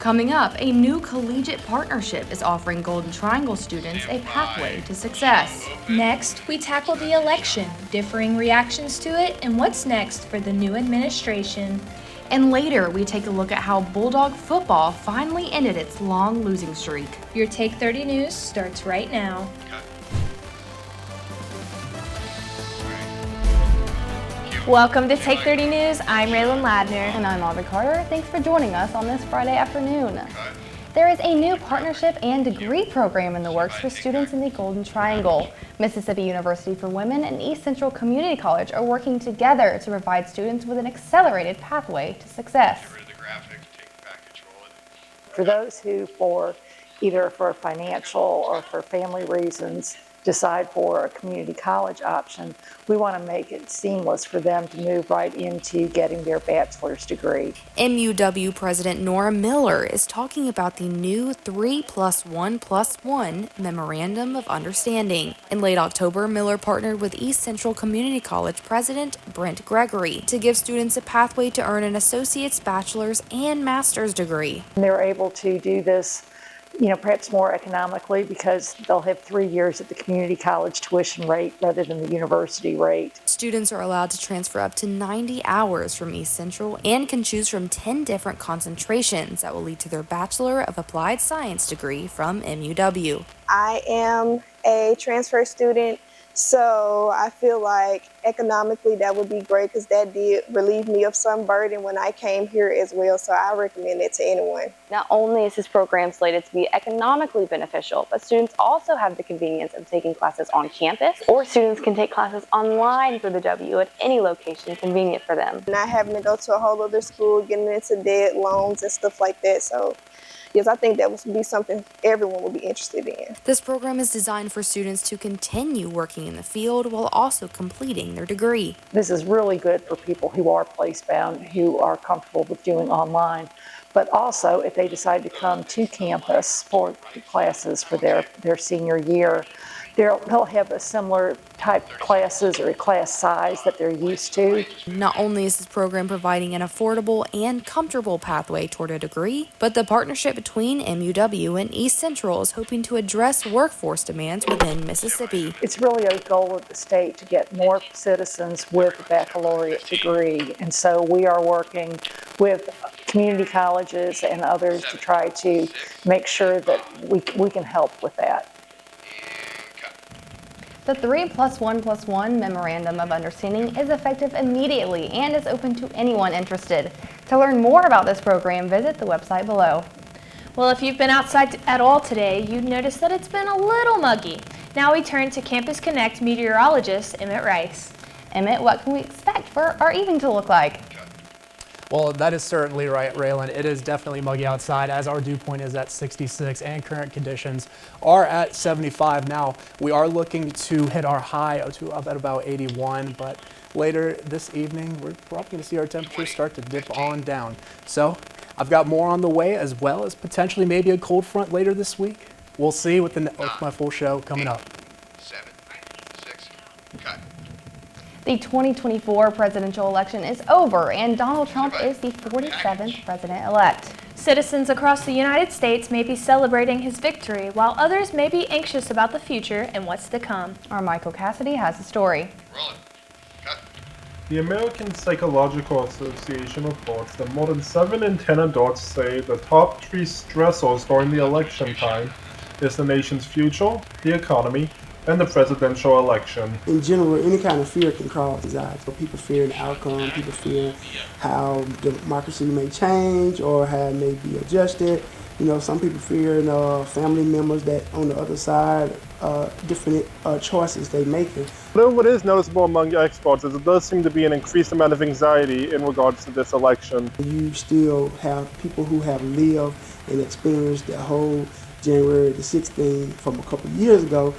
Coming up, a new collegiate partnership is offering Golden Triangle students a pathway to success. Next, we tackle the election, differing reactions to it, and what's next for the new administration. And later, we take a look at how Bulldog football finally ended its long losing streak. Your Take 30 News starts right now. Welcome to Take 30 News. I'm Raylen Ladner. And I'm Aubrey. Thanks for joining us on this Friday afternoon. There is a new partnership and degree program in the works for students in the Golden Triangle. Mississippi University for Women and East Central Community College are working together to provide students with an accelerated pathway to success. For those who, either for financial or for family reasons, decide for a community college option, we want to make it seamless for them to move right into getting their bachelor's degree. MUW President Nora Miller is talking about the new 3+1+1 Memorandum of Understanding. In late October, Miller partnered with East Central Community College President Brent Gregory to give students a pathway to earn an associate's, bachelor's, and master's degree. They're able to do this perhaps more economically because they'll have 3 years at the community college tuition rate rather than the university rate. Students are allowed to transfer up to 90 hours from East Central and can choose from 10 different concentrations that will lead to their Bachelor of Applied Science degree from MUW. I am a transfer student, so I feel like economically that would be great because that did relieve me of some burden when I came here as well, so I recommend it to anyone. Not only is this program slated to be economically beneficial, but students also have the convenience of taking classes on campus, or students can take classes online through the W at any location convenient for them. Not having to go to a whole other school, getting into debt, loans, and stuff like that, so yes, I think that would be something everyone would be interested in. This program is designed for students to continue working in the field while also completing their degree. This is really good for people who are place-bound, who are comfortable with doing online, but also if they decide to come to campus for classes for their senior year, they'll have a similar type of classes or a class size that they're used to. Not only is this program providing an affordable and comfortable pathway toward a degree, but the partnership between MUW and East Central is hoping to address workforce demands within Mississippi. It's really a goal of the state to get more citizens with a baccalaureate degree, and so we are working with community colleges and others to try to make sure that we can help with that. The 3+1+1 Memorandum of Understanding is effective immediately and is open to anyone interested. To learn more about this program, visit the website below. Well, if you've been outside at all today, you'd notice that it's been a little muggy. Now we turn to Campus Connect meteorologist Emmet Rice. Emmet, what can we expect for our evening to look like? Well, that is certainly right, Raylen. It is definitely muggy outside as our dew point is at 66 and current conditions are at 75. Now, we are looking to hit our high to up at about 81, but later this evening, we're probably going to see our temperatures start to dip on down. So, I've got more on the way as well as potentially maybe a cold front later this week. We'll see with my full show coming up. 7, 6, cut. The 2024 presidential election is over, and Donald Trump is the 47th president-elect. Citizens across the United States may be celebrating his victory, while others may be anxious about the future and what's to come. Our Michael Cassidy has the story. Roll it. Cut. The American Psychological Association reports that more than 7 in 10 adults say the top 3 stressors during the election time is the nation's future, the economy, and the presidential election. In general, any kind of fear can cause anxiety. So people fear the outcome, people fear how democracy may change or how it may be adjusted. Some people fear family members that on the other side, different choices they making. What is noticeable among experts is it does seem to be an increased amount of anxiety in regards to this election. You still have people who have lived and experienced the whole January the 16th from a couple of years ago.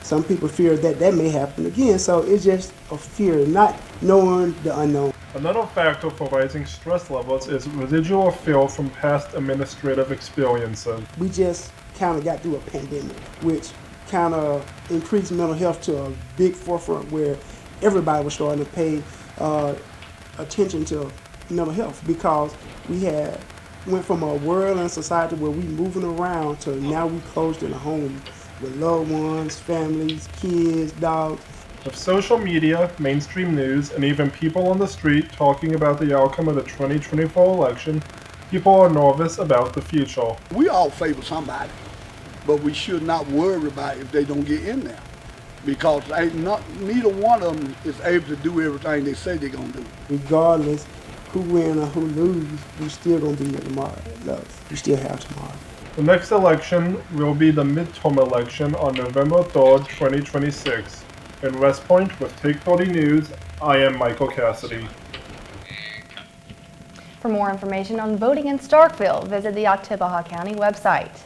Some people fear that may happen again, so it's just a fear, not knowing the unknown. Another factor for rising stress levels is residual fear from past administrative experiences. We just kind of got through a pandemic, which kind of increased mental health to a big forefront where everybody was starting to pay attention to mental health because we had went from a world and society where we moving around to now we closed in a home with loved ones, families, kids, dogs. With social media, mainstream news, and even people on the street talking about the outcome of the 2024 election, people are nervous about the future. We all favor somebody, but we should not worry about if they don't get in there, because neither one of them is able to do everything they say they're going to do. Regardless who win or who lose, we still going to be here tomorrow. Love, we still have tomorrow. The next election will be the midterm election on November 3rd, 2026. In West Point with Take 30 News, I am Michael Cassidy. For more information on voting in Starkville, visit the Oktibbeha County website.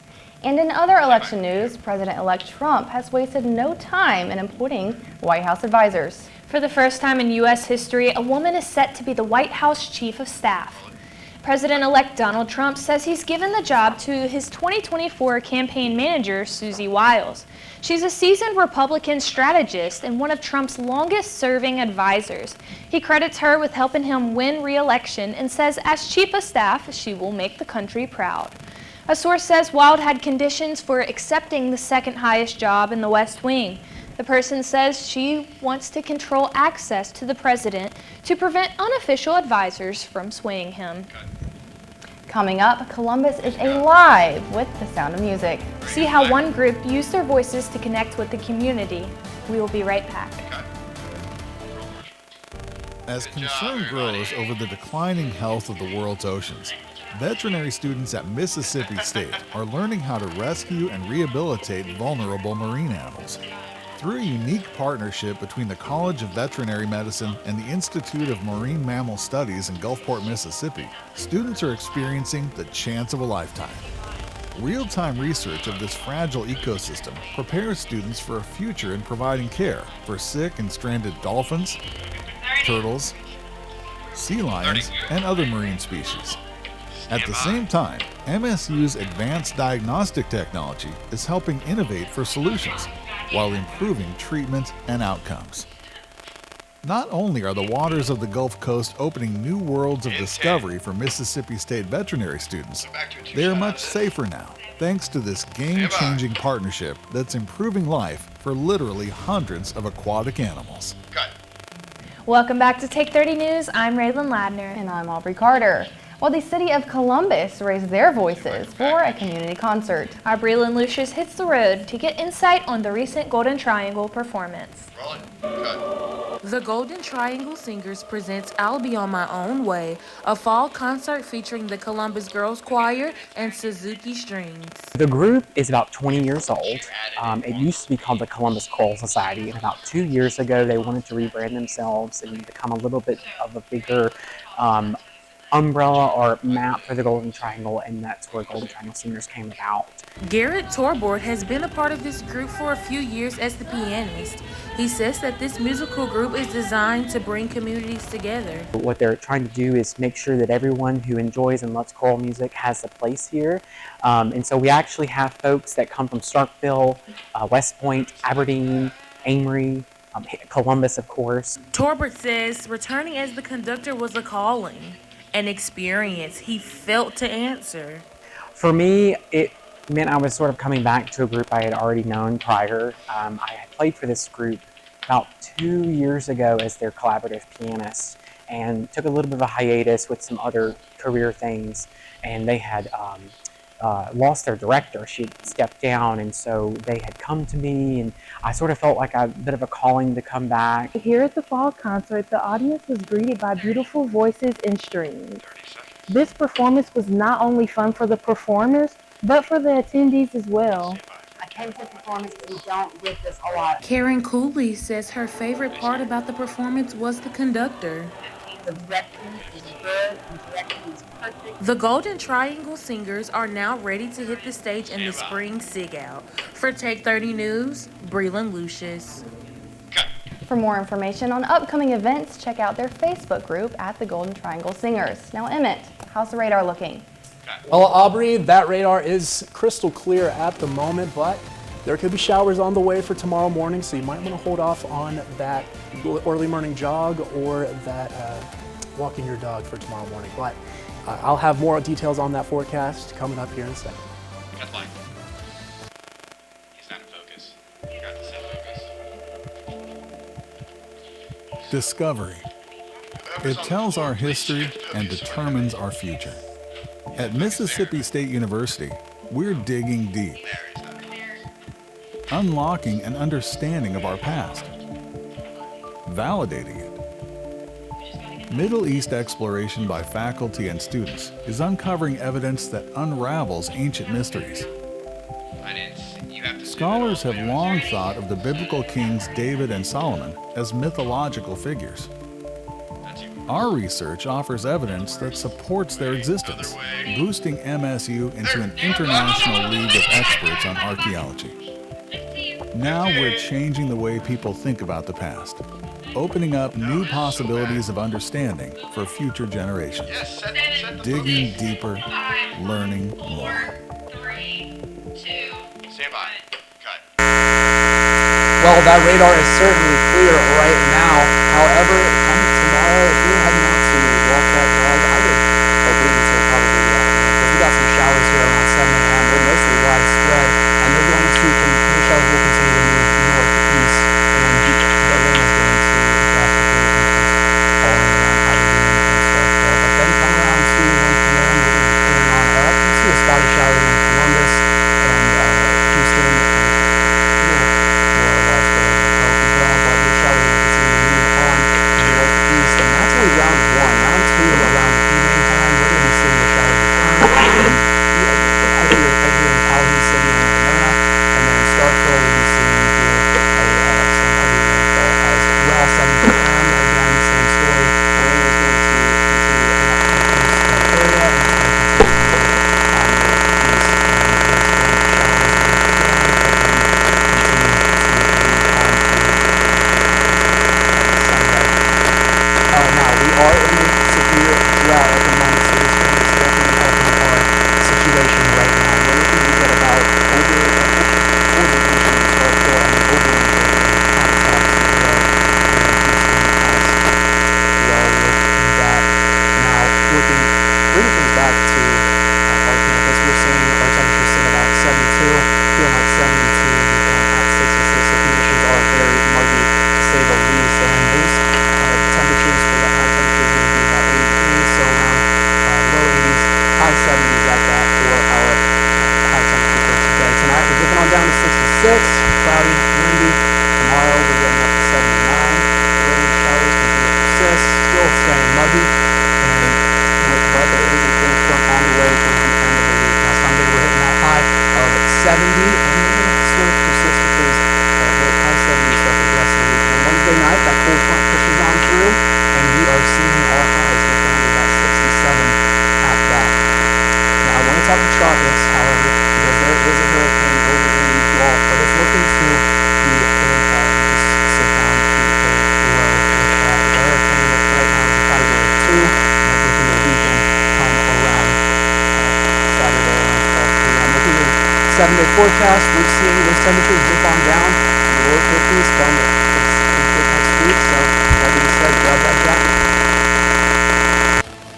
And in other election news, President-elect Trump has wasted no time in appointing White House advisors. For the first time in U.S. history, a woman is set to be the White House Chief of Staff. President-elect Donald Trump says he's given the job to his 2024 campaign manager, Susie Wiles. She's a seasoned Republican strategist and one of Trump's longest-serving advisors. He credits her with helping him win re-election and says as Chief of Staff, she will make the country proud. A source says Wild had conditions for accepting the second highest job in the West Wing. The person says she wants to control access to the president to prevent unofficial advisors from swaying him. Coming up, Columbus is alive with the sound of music. See how one group used their voices to connect with the community. We will be right back. As concern grows over the declining health of the world's oceans, veterinary students at Mississippi State are learning how to rescue and rehabilitate vulnerable marine animals. Through a unique partnership between the College of Veterinary Medicine and the Institute of Marine Mammal Studies in Gulfport, Mississippi, students are experiencing the chance of a lifetime. Real-time research of this fragile ecosystem prepares students for a future in providing care for sick and stranded dolphins, turtles, sea lions, and other marine species. At the same time, MSU's advanced diagnostic technology is helping innovate for solutions while improving treatment and outcomes. Not only are the waters of the Gulf Coast opening new worlds of discovery for Mississippi State veterinary students, they are much safer now, thanks to this game-changing partnership that's improving life for literally hundreds of aquatic animals. Welcome back to Take 30 News. I'm Raylen Ladner. And I'm Aubrey Carter. While the city of Columbus raised their voices for a community concert. Our Breland Lucious hits the road to get insight on the recent Golden Triangle performance. The Golden Triangle Singers presents I'll Be On My Own Way, a fall concert featuring the Columbus Girls Choir and Suzuki Strings. The group is about 20 years old. It used to be called the Columbus Choral Society, and about 2 years ago they wanted to rebrand themselves and become a little bit of a bigger umbrella or map for the Golden Triangle, and that's where Golden Triangle Singers came about. Garrett Torbord has been a part of this group for a few years as the pianist. He says that this musical group is designed to bring communities together. What they're trying to do is make sure that everyone who enjoys and loves choral music has a place here. And so we actually have folks that come from Starkville, West Point, Aberdeen, Amory, Columbus, of course. Torbord says returning as the conductor was a calling, an experience he felt to answer. For me, it meant I was sort of coming back to a group I had already known prior. I had played for this group about 2 years ago as their collaborative pianist and took a little bit of a hiatus with some other career things, and they had lost their director. She had stepped down, and so they had come to me, and I sort of felt like a bit of a calling to come back. Here at the fall concert, the audience was greeted by beautiful voices and strings. This performance was not only fun for the performers, but for the attendees as well. I came to the performance because we don't get this a lot. Karen Cooley says her favorite part about the performance was the conductor. The directing is good, the directing is perfect. The Golden Triangle Singers are now ready to hit the stage in the spring SIG Out. For Take 30 News, Breland Lucious. For more information on upcoming events, check out their Facebook group at the Golden Triangle Singers. Now, Emmet, how's the radar looking? Well, Aubrey, that radar is crystal clear at the moment, but there could be showers on the way for tomorrow morning, so you might want to hold off on that early morning jog or that walking your dog for tomorrow morning. But I'll have more details on that forecast coming up here in a second. Cut line. He's not in focus. You got to set focus. Discovery. It tells our history and determines our future. At Mississippi State University, we're digging deep, unlocking an understanding of our past, validating it. Middle East exploration by faculty and students is uncovering evidence that unravels ancient mysteries. Scholars have long thought of the biblical kings David and Solomon as mythological figures. Our research offers evidence that supports their existence, boosting MSU into an international league of experts on archaeology. Now we're changing the way people think about the past, opening up new possibilities of understanding for future generations. Digging deeper, learning more. Stand by. Cut. Well, that radar is certainly clear right now. However, come tomorrow, if you're heading out to walk that dog, I would wait until probably the afternoon, because we got some showers here around 7 a.m. They're mostly widespread, and they're going to, the showers will continue to move northeast, and the wind is going to drastically increase all around Halloween and stuff there. But then come around to 1 p.m., we're going to be clearing on up. You see a spotty shower in Columbus and Houston, and round 1, round 2, around evening time, we're going to be seeing the showers return. I think we're here in Callie City in Atlanta, and then Starkville will be seeing here some heavy rainfall as well. 7 p.m. again, same story. Rain is going to continue in the northeast area, and it's going to continue more on the east, and there's going to showers in the ground, and then continue to move on Sunday. Now, we are in a severe drought at the moment, so this rain is definitely helping our situation right now. We're looking to get about over 4 degrees in Starkville, and then over in contacts as well, and Houston as well with that. Now, bringing things back to our campus, we're seeing our temperatures sitting about 72, feeling like 72, and at 66, the conditions are very muggy, to say the least, and those temperatures for the high temperatures are going to be about 80 degrees, so around low 80s, high 70s at that for our high temperature for today. Tonight we're dipping on down to 66, cloudy, windy. Tomorrow we're getting up to 79. Rain showers continue to persist, still staying muggy, but there is a cold front on the way towards the end of the week. Now Sunday we're hitting that high of 70, and we're going to still persist with those high 70s stuff the rest of the week. And Wednesday night, that cold front pushes on through, and we are seeing our highs get down to about 67 at that. Now, I want to talk the tropics, however, because there is a hurricane over in the Gulf, but it's looking to be very calm. Just sit down, keep it low with that. The hurricane right now is a category 2, and I'm thinking the weekend come around Saturday around 12 p.m. Looking at 7-day forecast, we're seeing those temperatures dip on down to the low 50s, come next week, so that being said, grab that jacket.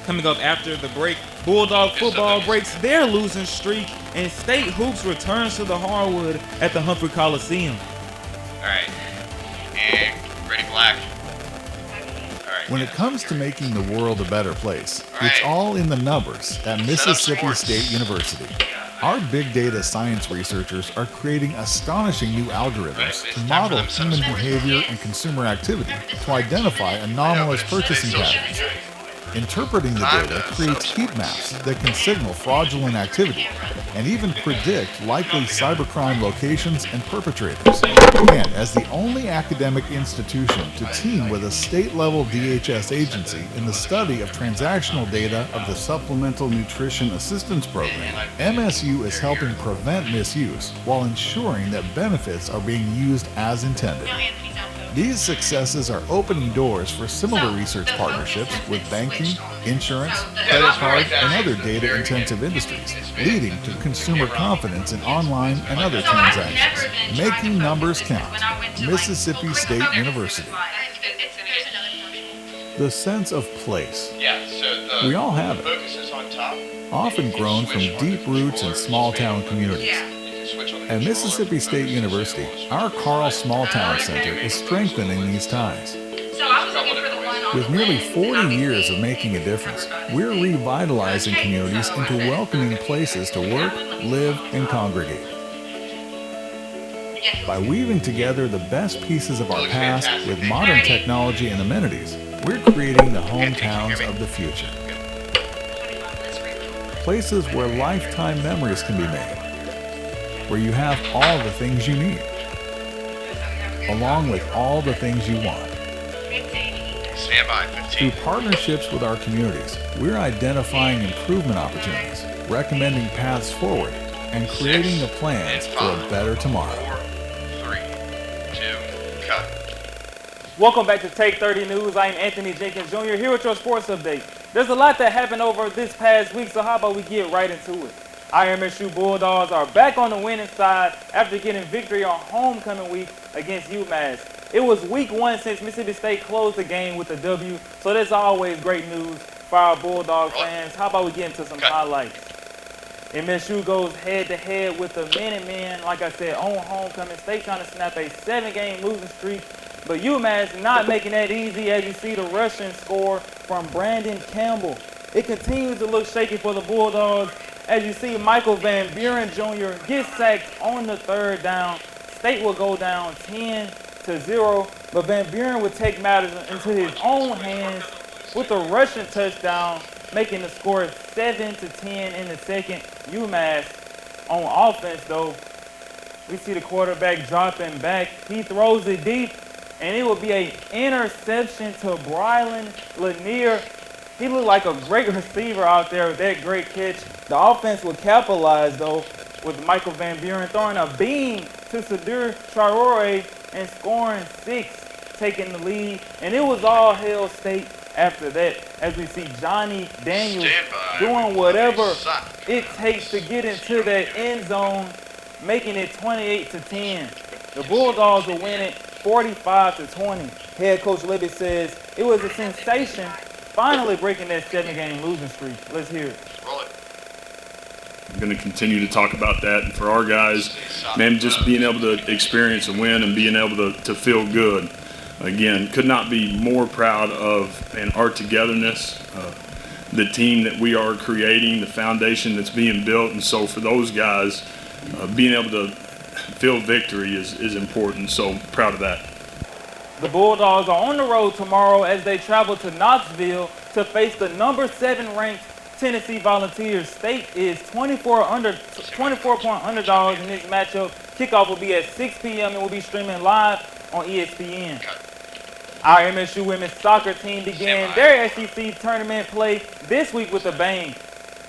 Coming up after the break, Bulldog football breaks their losing streak, and State Hoops returns to the hardwood at the Humphrey Coliseum. All right. And ready, Black. When it comes to making the world a better place, it's all in the numbers at Mississippi State University. Our big data science researchers are creating astonishing new algorithms to model human behavior and consumer activity to identify anomalous purchasing patterns. Interpreting the data creates heat maps that can signal fraudulent activity and even predict likely cybercrime locations and perpetrators. And as the only academic institution to team with a state-level DHS agency in the study of transactional data of the Supplemental Nutrition Assistance Program, MSU is helping prevent misuse while ensuring that benefits are being used as intended. These successes are opening doors for similar research partnerships with banking, insurance, credit card, and other data-intensive industries, leading to consumer confidence in online and other transactions. Making numbers count. Mississippi State University. The sense of place. Yeah, so We all have it. focus is on often grown from deep roots in small-town communities. At Mississippi State University, our Carl Small Town Center is strengthening these ties. With nearly 40 years of making a difference, we're revitalizing communities into welcoming places to work, live, and congregate. By weaving together the best pieces of our past with modern technology and amenities, we're creating the hometowns of the future. Places where lifetime memories can be made, where you have all the things you need, along with all the things you want. Stand by, 15. Through partnerships with our communities, we're identifying improvement opportunities, recommending paths forward, and creating the plans for a better tomorrow. 4, 3, 2, cut. Welcome back to Take 30 News. I'm Anthony Jenkins Jr. here with your sports update. There's a lot that happened over this past week, so how about we get right into it? Our MSU Bulldogs are back on the winning side after getting victory on homecoming week against UMass. It was week 1 since Mississippi State closed the game with a W, so that's always great news for our Bulldog fans. How about we get into some highlights? MSU goes head-to-head with the Minutemen, like I said, on homecoming. State trying to snap a 7-game losing streak, but UMass not making that easy as you see the rushing score from Brandon Campbell. It continues to look shaky for the Bulldogs as you see Michael Van Buren Jr. get sacked on the 3rd down. State will go down 10-0, but Van Buren would take matters into his own hands with a rushing touchdown, making the score 7-10 in the second. UMass on offense, though, we see the quarterback dropping back. He throws it deep, and it will be an interception to Breland. Ladner, he looked like a great receiver out there with that great catch. The offense will capitalize, though, with Michael Van Buren throwing a beam to Teirrah and scoring 6, taking the lead. And it was all Hail State after that, as we see Johnny Daniels doing whatever it takes to get into that end zone, making it 28-10. The Bulldogs will win it 45-20. Head coach Libby says it was a sensation finally breaking that 7-game losing streak. Let's hear it. I'm going to continue to talk about that. And for our guys, man, just being able to experience a win and being able to feel good. Again, could not be more proud of our togetherness, the team that we are creating, the foundation that's being built. And so for those guys, being able to feel victory is important. So proud of that. The Bulldogs are on the road tomorrow as they travel to Knoxville to face the number 7 ranked Tennessee Volunteers. State is 24-point underdogs in this matchup. Kickoff will be at 6 p.m. and will be streaming live on ESPN. Our MSU women's soccer team began their SEC tournament play this week with a bang.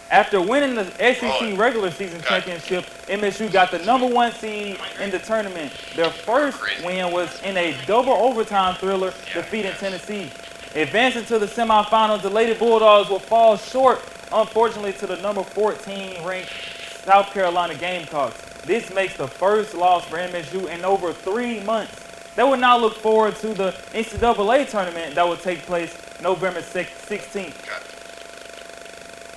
After winning the SEC regular season championship, MSU got the number 1 seed in the tournament. Their first win was in a double overtime thriller, defeating Tennessee. Advancing to the semifinals, the Lady Bulldogs will fall short, unfortunately, to the number 14 ranked South Carolina Gamecocks. This makes the first loss for MSU in over 3 months. They will now look forward to the NCAA tournament that will take place November 16th.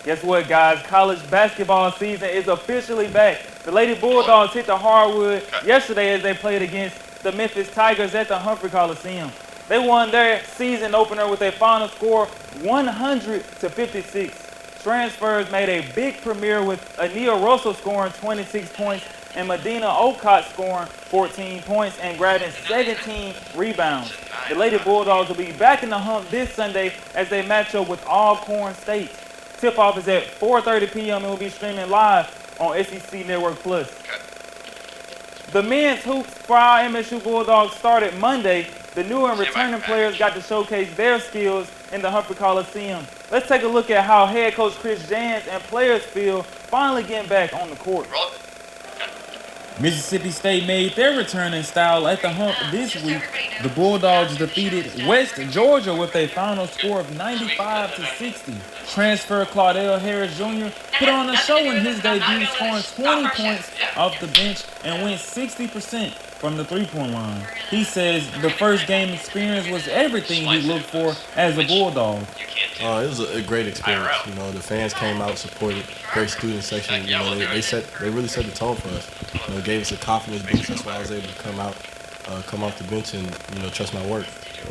Guess what, guys? College basketball season is officially back. The Lady Bulldogs hit the hardwood yesterday as they played against the Memphis Tigers at the Humphrey Coliseum. They won their season opener with a final score 100-56. Transfers made a big premiere with Ania Russell scoring 26 points and Medina Okot scoring 14 points and grabbing 17 rebounds. The Lady Bulldogs will be back in the hunt this Sunday as they match up with Alcorn State. Tip-off is at 4:30 p.m. and will be streaming live on SEC Network Plus. The men's hoops for our MSU Bulldogs started Monday. The new and returning players got to showcase their skills in the Humphrey Coliseum. Let's take a look at how head coach Chris Jans and players feel finally getting back on the court. Mississippi State made their return in style at the Hump this week. The Bulldogs defeated West Georgia with a final score of 95-60. Transfer Claudell Harris Jr. put on a show in his debut, scoring 20 points off the bench and went 60% from the three-point line. He says the first game experience was everything he looked for as a Bulldog. It was a great experience. You know, the fans came out, supported, great student section. You know, they really set the tone for us. You know, gave us a confidence boost. That's why I was able to come off the bench and, you know, trust my work.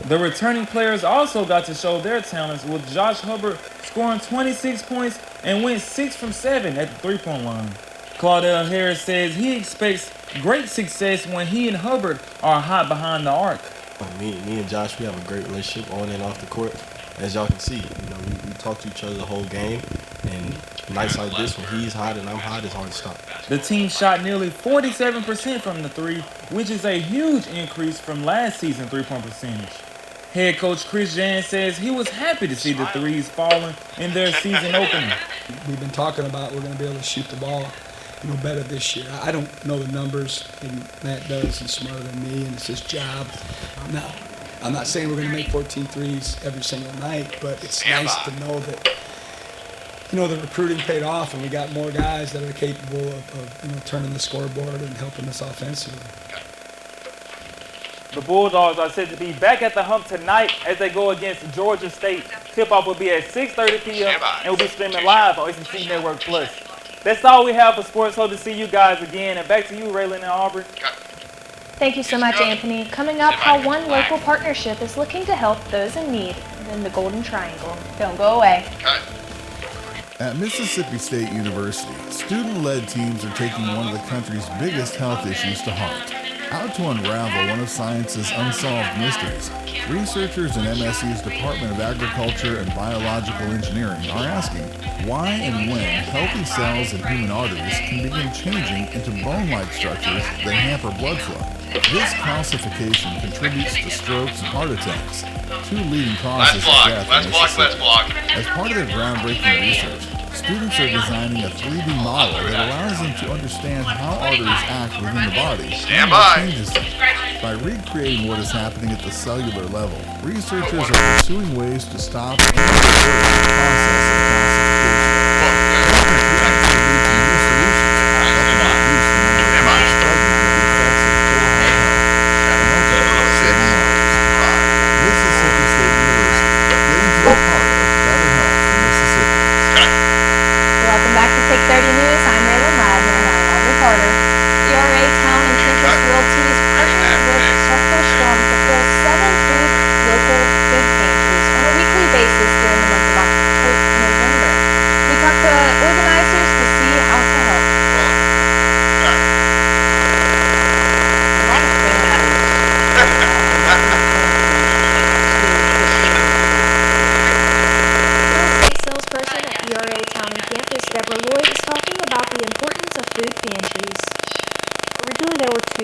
The returning players also got to show their talents, with Josh Hubbard scoring 26 points and went 6 from 7 at the three-point line. Claudell Harris says he expects great success when he and Hubbard are hot behind the arc. Me and Josh, we have a great relationship on and off the court. As y'all can see, you know, we talk to each other the whole game, and nights like this when he's hot and I'm hot, it's hard to stop. The team shot nearly 47% from the three, which is a huge increase from last season's three-point percentage. Head coach Chris Jan says he was happy to see the threes falling in their season opener. We've been talking about we're going to be able to shoot the ball, you know, better this year. I don't know the numbers, and Matt does. He's smarter than me, and it's his job. I'm not saying we're going to make 14 threes every single night, but it's nice to know that, you know, the recruiting paid off, and we got more guys that are capable of you know, turning the scoreboard and helping us offensively. The Bulldogs are set to be back at the hump tonight as they go against Georgia State. Tip-off will be at 6:30 p.m. and will be streaming live on SEC Network Plus. That's all we have for sports. Hope to see you guys again. And back to you, Raylen and Aubrey. Thank you so much, Anthony. Coming up, how one local partnership is looking to help those in need in the Golden Triangle. Don't go away. At Mississippi State University, student-led teams are taking one of the country's biggest health issues to heart. Out to unravel one of science's unsolved mysteries, researchers in MSU's Department of Agriculture and Biological Engineering are asking why and when healthy cells in human arteries can begin changing into bone-like structures that hamper blood flow. This calcification contributes to strokes and heart attacks, two leading causes of death in Mississippi. As part of their groundbreaking research, students are designing a 3D model that allows them to understand how arteries act within the body and what changes them. By recreating what is happening at the cellular level, researchers are pursuing ways to stop and reverse the process of Welcome back to Take 30 News. I'm Raylen, Ladner, and I'm our reporter. ERA Town and Campus Realty is partnering with Truffle Strong to fill 7 free local food pantries on a weekly basis during the month of November. We talked to organizers to see how to help. A lot of families. Salesperson at ERA Town and Campus, Deborah Lloyd, is talking about the importance of food pantries. Originally there were 2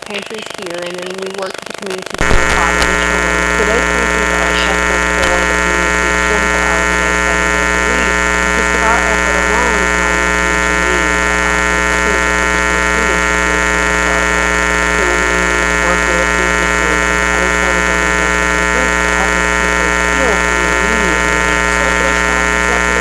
pantries here, and then we worked with the community to provide additional ones. So those pantries are accessible for the community 24 hours a day, 7 days a week. And just with our effort alone, we can meet the need of 254 students here at Charlotte. So we work with food districts and other service organizations and groups to help us keep those skills for the immediate needs. Executive Director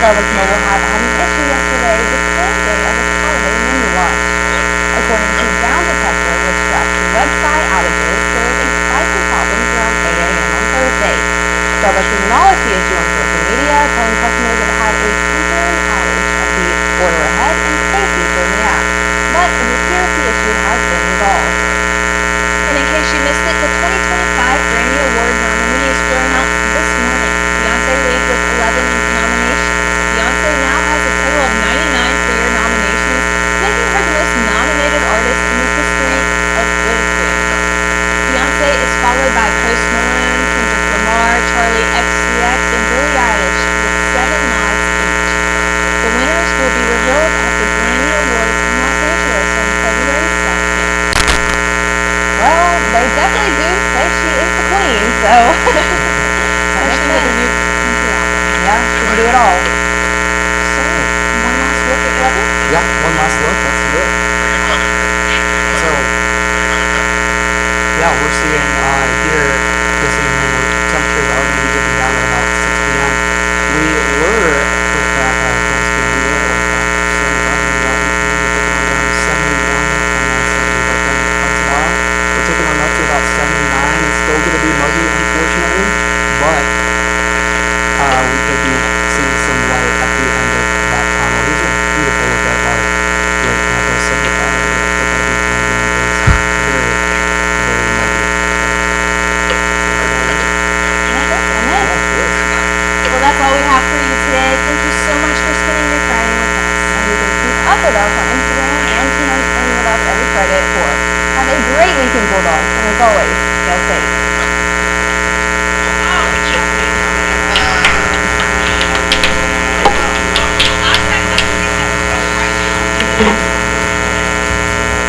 Starbucks Mobile had an issue yesterday displaying day of its holiday menu launch. According to Down Detector, which tracks website outages, there was a spike in problems around 8 a.m. on Thursday. Starbucks acknowledged the issue on social media, telling customers it had a temporary outage of the order ahead and safety during the app, but it appears the issue has been resolved. And in case you missed it, the 2025 Grammy Award nominees were announced this morning. Beyonce leads with 11 nominations. Beyonce now has a total of 99 career nominations, making her the most nominated artist in the history of the Grammys. Beyonce is followed by Post Malone, Kendrick Lamar, Charlie XCX, and Billie Eilish with 7 nods each. The winners will be revealed at the Grammy Awards in Los Angeles on February 2nd. Well, they definitely do say she is the queen, so Especially with her new country album. yeah, she can do it all. So, one last look at weather? Yeah, one last look. Let's do it. So, yeah, we're seeing here this evening, temperatures are going to be dipping down at about 6 p.m. We were with that we were at 71 but then it comes tomorrow. We're taking on up to about 79. It's still going to be muggy, unfortunately, but we could be seeing some light at the end of that tunnel. Here's a beautiful look at our lake campus. So the Well, that's all we have for you today. Thank you so much for spending your Friday with us. And you can keep up with us on Instagram and tune in with us every Friday at 4. Have a great weekend, Bulldogs, and as always, stay safe.